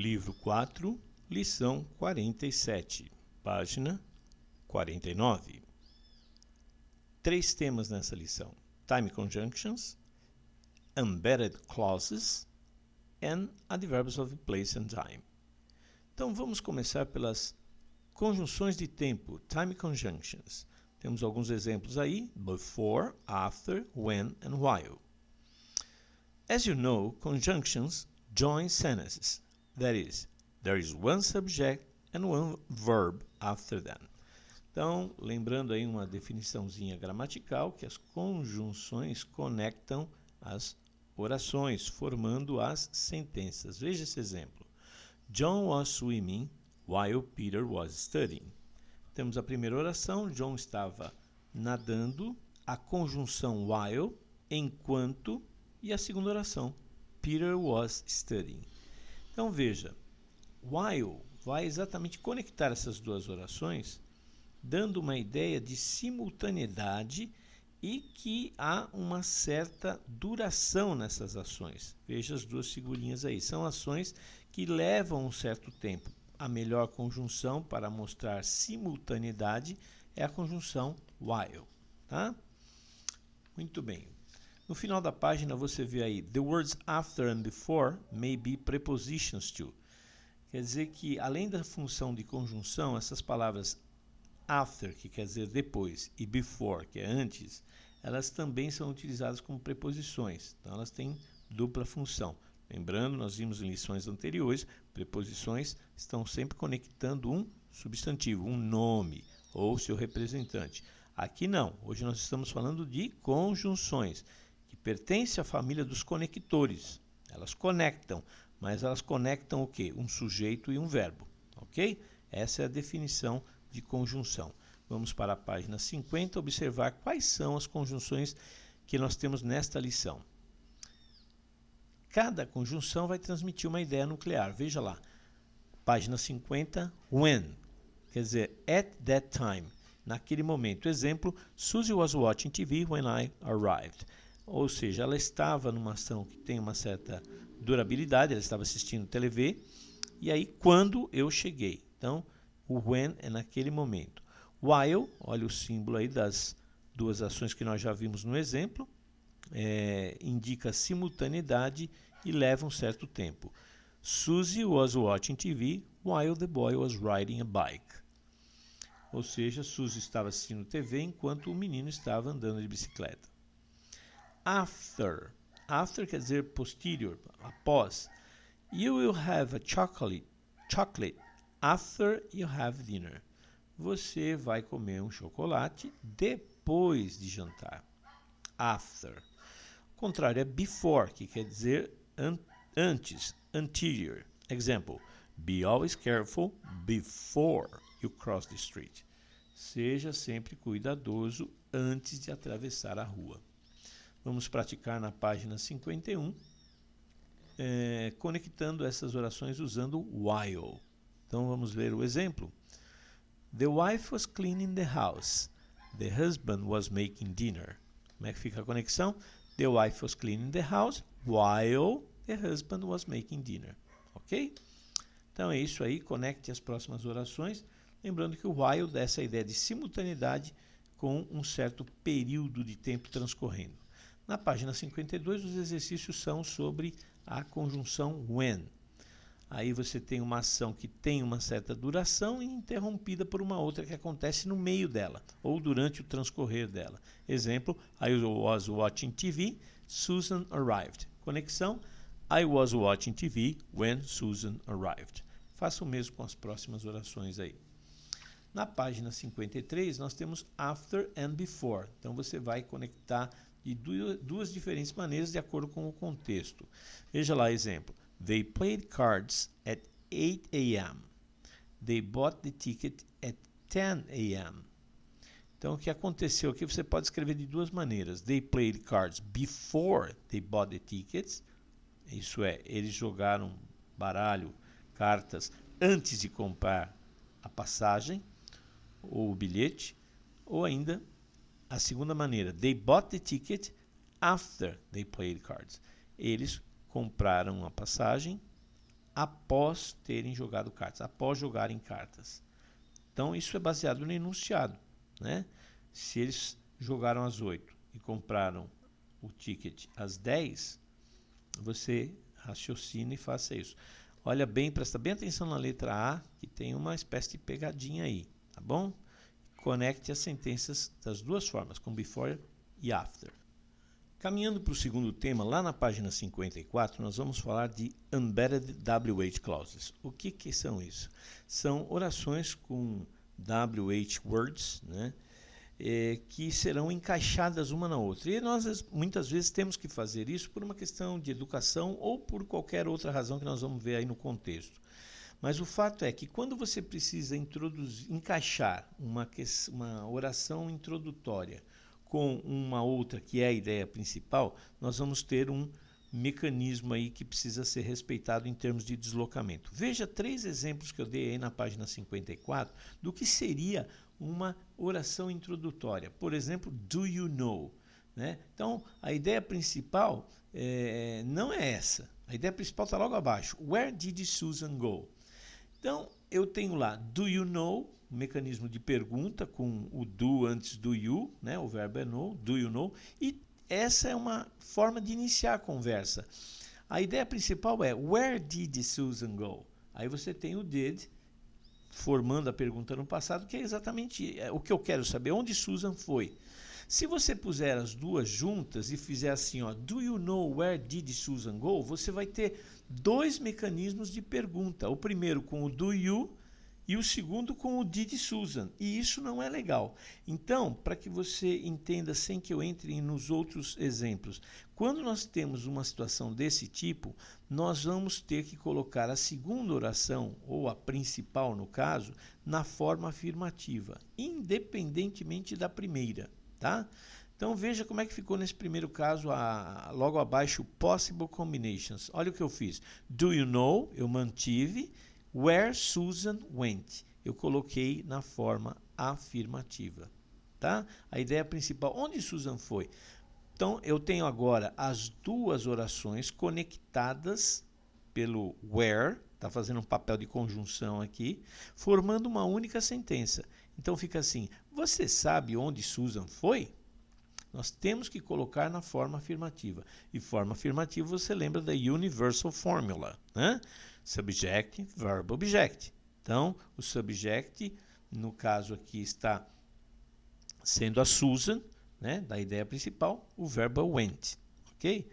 Livro 4, lição 47, página 49. 3 temas nessa lição: time conjunctions, embedded clauses and adverbs of place and time. Então vamos começar pelas conjunções de tempo, time conjunctions. Temos alguns exemplos aí: before, after, when and while. As you know, conjunctions join sentences. That is, there is one subject and one verb after them. Então, lembrando aí uma definiçãozinha gramatical, que as conjunções conectam as orações, formando as sentenças. Veja esse exemplo. John was swimming while Peter was studying. Temos a primeira oração, John estava nadando, a conjunção while, enquanto, e a segunda oração, Peter was studying. Então veja, while vai exatamente conectar essas duas orações, dando uma ideia de simultaneidade e que há uma certa duração nessas ações. Veja as duas figurinhas aí, são ações que levam um certo tempo. A melhor conjunção para mostrar simultaneidade é a conjunção while, tá? Muito bem. No final da página você vê aí, the words after and before may be prepositions to. Quer dizer que, além da função de conjunção, essas palavras after, que quer dizer depois, e before, que é antes, elas também são utilizadas como preposições. Então, elas têm dupla função. Lembrando, nós vimos em lições anteriores, preposições estão sempre conectando um substantivo, um nome, ou seu representante. Aqui não, hoje nós estamos falando de conjunções, que pertencem à família dos conectores. Elas conectam, mas elas conectam o quê? Um sujeito e um verbo, ok? Essa é a definição de conjunção. Vamos para a página 50, observar quais são as conjunções que nós temos nesta lição. Cada conjunção vai transmitir uma ideia nuclear. Veja lá, página 50, when, quer dizer, at that time, naquele momento. Exemplo, Susie was watching TV when I arrived. Ou seja, ela estava numa ação que tem uma certa durabilidade, ela estava assistindo TV, e aí quando eu cheguei. Então, o when é naquele momento. While, olha o símbolo aí das duas ações que nós já vimos no exemplo, indica simultaneidade e leva um certo tempo. Susie was watching TV while the boy was riding a bike. Ou seja, Susie estava assistindo TV enquanto o menino estava andando de bicicleta. After. After quer dizer posterior, após. You will have a chocolate after you have dinner. Você vai comer um chocolate depois de jantar. After. O contrário é before, que quer dizer antes, anterior. Example, be always careful before you cross the street. Seja sempre cuidadoso antes de atravessar a rua. Vamos praticar na página 51, conectando essas orações usando while. Então vamos ver o exemplo. The wife was cleaning the house. The husband was making dinner. Como é que fica a conexão? The wife was cleaning the house while the husband was making dinner. Ok? Então é isso aí, conecte as próximas orações. Lembrando que o while dá essa ideia de simultaneidade com um certo período de tempo transcorrendo. Na página 52, os exercícios são sobre a conjunção when. Aí você tem uma ação que tem uma certa duração e interrompida por uma outra que acontece no meio dela, ou durante o transcorrer dela. Exemplo, I was watching TV, Susan arrived. Conexão, I was watching TV when Susan arrived. Faça o mesmo com as próximas orações aí. Na página 53, nós temos after and before. Então você vai conectar de duas diferentes maneiras de acordo com o contexto. Veja lá, exemplo. They played cards at 8 a.m. They bought the ticket at 10 a.m. Então, o que aconteceu aqui, você pode escrever de duas maneiras. They played cards before they bought the tickets. Isso é, eles jogaram baralho, cartas, antes de comprar a passagem ou o bilhete. Ou ainda, a segunda maneira, they bought the ticket after they played cards. Eles compraram a passagem após terem jogado cartas, após jogarem cartas. Então, isso é baseado no enunciado, né? Se eles jogaram às 8 e compraram o ticket às 10, você raciocina e faça isso. Olha bem, presta bem atenção na letra A, que tem uma espécie de pegadinha aí, tá bom? Conecte as sentenças das duas formas, com before e after. Caminhando para o segundo tema, lá na página 54, nós vamos falar de Embedded WH Clauses. O que são isso? São orações com WH words, né, que serão encaixadas uma na outra. E nós, muitas vezes, temos que fazer isso por uma questão de educação ou por qualquer outra razão que nós vamos ver aí no contexto. Mas o fato é que quando você precisa encaixar uma oração introdutória com uma outra que é a ideia principal, nós vamos ter um mecanismo aí que precisa ser respeitado em termos de deslocamento. Veja 3 exemplos que eu dei aí na página 54 do que seria uma oração introdutória. Por exemplo, do you know? Né? Então, a ideia principal não é essa. A ideia principal está logo abaixo. Where did Susan go? Então, eu tenho lá do you know, mecanismo de pergunta com o do antes do you, né? O verbo é know, do you know, e essa é uma forma de iniciar a conversa. A ideia principal é where did Susan go? Aí você tem o did formando a pergunta no passado, que é exatamente o que eu quero saber, onde Susan foi. Se você puser as duas juntas e fizer assim, ó, do you know where did Susan go? Você vai ter 2 mecanismos de pergunta. O primeiro com o do you e o segundo com o did Susan. E isso não é legal. Então, para que você entenda sem que eu entre nos outros exemplos, quando nós temos uma situação desse tipo, nós vamos ter que colocar a segunda oração, ou a principal no caso, na forma afirmativa, independentemente da primeira. Tá? Então veja como é que ficou nesse primeiro caso, logo abaixo, possible combinations. Olha o que eu fiz. Do you know? Eu mantive. Where Susan went? Eu coloquei na forma afirmativa. Tá? A ideia principal, onde Susan foi? Então eu tenho agora as duas orações conectadas pelo where, está fazendo um papel de conjunção aqui, formando uma única sentença. Então fica assim, você sabe onde Susan foi? Nós temos que colocar na forma afirmativa. E forma afirmativa você lembra da Universal Formula, né? Subject, verb, object. Então, o subject, no caso aqui, está sendo a Susan, né, da ideia principal, o verbo went, ok?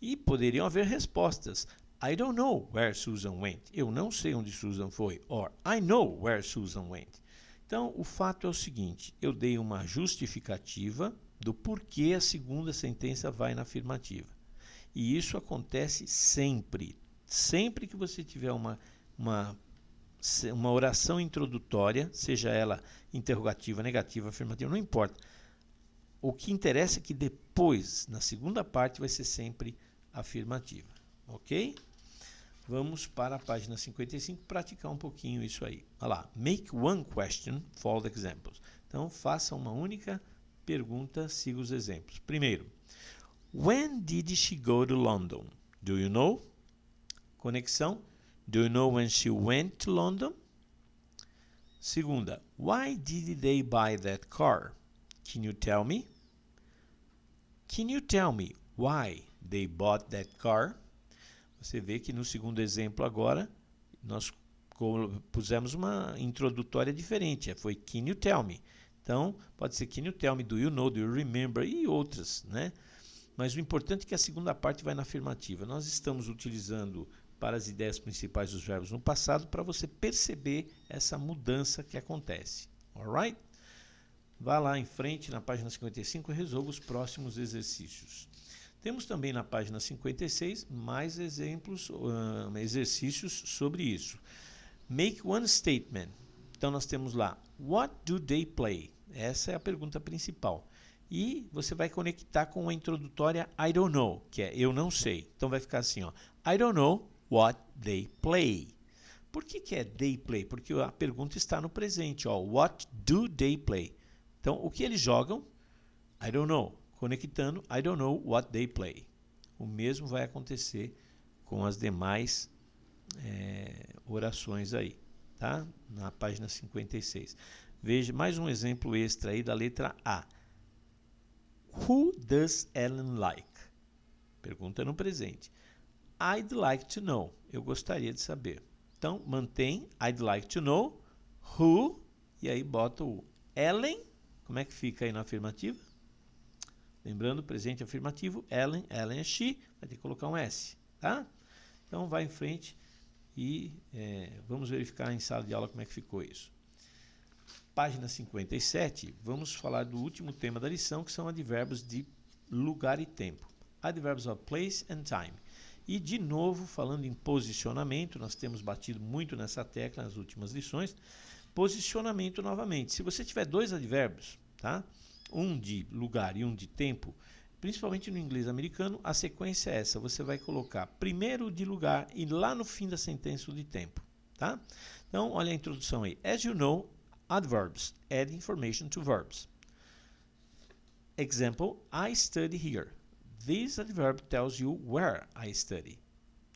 E poderiam haver respostas. I don't know where Susan went. Eu não sei onde Susan foi. Or, I know where Susan went. Então, o fato é o seguinte, eu dei uma justificativa do porquê a segunda sentença vai na afirmativa. E isso acontece sempre. Sempre que você tiver uma oração introdutória, seja ela interrogativa, negativa, afirmativa, não importa. O que interessa é que depois, na segunda parte, vai ser sempre afirmativa. Ok? Vamos para a página 55 praticar um pouquinho isso aí. Olha lá. Make one question, follow the examples. Então, faça uma única pergunta, siga os exemplos. Primeiro, when did she go to London? Do you know? Conexão. Do you know when she went to London? Segunda, why did they buy that car? Can you tell me? Can you tell me why they bought that car? Você vê que no segundo exemplo agora, nós pusemos uma introdutória diferente. Foi can you tell me? Então, pode ser can you tell me, do you know, do you remember e outras, né? Mas o importante é que a segunda parte vai na afirmativa. Nós estamos utilizando para as ideias principais dos verbos no passado para você perceber essa mudança que acontece. Alright? Vá lá em frente na página 55 e resolva os próximos exercícios. Temos também na página 56 mais exemplos, exercícios sobre isso. Make one statement. Então nós temos lá, what do they play? Essa é a pergunta principal. E você vai conectar com a introdutória I don't know, que é eu não sei. Então vai ficar assim, ó, I don't know what they play. Por que é they play? Porque a pergunta está no presente, ó, what do they play? Então o que eles jogam? I don't know. Conectando, I don't know what they play. O mesmo vai acontecer com as demais orações aí, tá? Na página 56. Veja mais um exemplo extra aí da letra A. Who does Ellen like? Pergunta no presente. I'd like to know. Eu gostaria de saber. Então, mantém I'd like to know. Who, e aí bota o Ellen. Como é que fica aí na afirmativa? Lembrando, presente afirmativo, Ellen é she, vai ter que colocar um S, tá? Então, vai em frente e vamos verificar em sala de aula como é que ficou isso. Página 57, vamos falar do último tema da lição, que são advérbios de lugar e tempo. Adverbs of place and time. E, de novo, falando em posicionamento, nós temos batido muito nessa tecla nas últimas lições. Posicionamento novamente. Se você tiver dois advérbios, tá? Um de lugar e um de tempo, principalmente no inglês americano, a sequência é essa. Você vai colocar primeiro o de lugar e lá no fim da sentença o de tempo, tá? Então, olha a introdução aí. As you know, adverbs add information to verbs. Example, I study here. This adverb tells you where I study.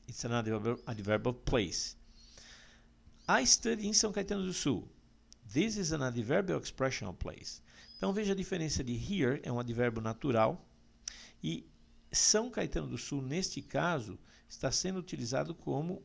It's an adverb of place. I study in São Caetano do Sul. This is an adverbial expression of place. Então veja a diferença de here, é um advérbio natural, e São Caetano do Sul, neste caso, está sendo utilizado como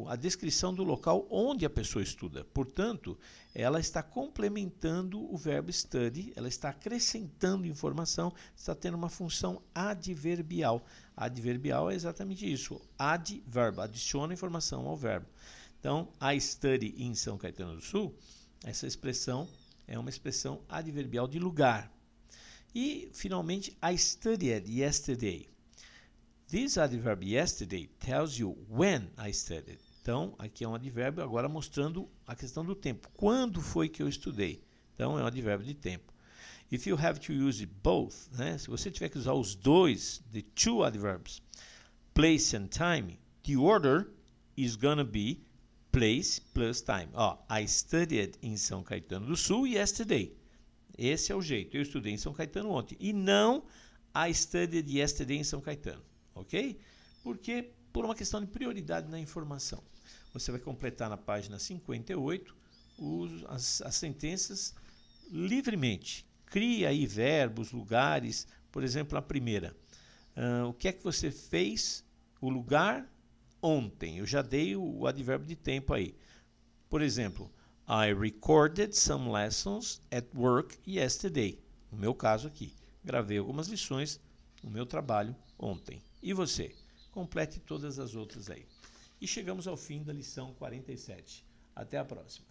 a descrição do local onde a pessoa estuda. Portanto, ela está complementando o verbo study, ela está acrescentando informação, está tendo uma função adverbial. Adverbial é exatamente isso, adverbo, adiciona informação ao verbo. Então, I study in São Caetano do Sul, essa expressão é uma expressão adverbial de lugar. E, finalmente, I studied yesterday. This adverb yesterday tells you when I studied. Então, aqui é um advérbio agora mostrando a questão do tempo. Quando foi que eu estudei? Então, é um advérbio de tempo. If you have to use both, né? Se você tiver que usar os dois, the two adverbs, place and time, the order is gonna be place plus time. Ó, I studied in São Caetano do Sul yesterday. Esse é o jeito. Eu estudei em São Caetano ontem. E não I studied yesterday em São Caetano. Ok? Porque por uma questão de prioridade na informação. Você vai completar na página 58 as sentenças livremente. Cria aí verbos, lugares. Por exemplo, a primeira. O que é que você fez? O lugar ontem. Eu já dei o advérbio de tempo aí. Por exemplo, I recorded some lessons at work yesterday. No meu caso aqui. Gravei algumas lições no meu trabalho ontem. E você? Complete todas as outras aí. E chegamos ao fim da lição 47. Até a próxima.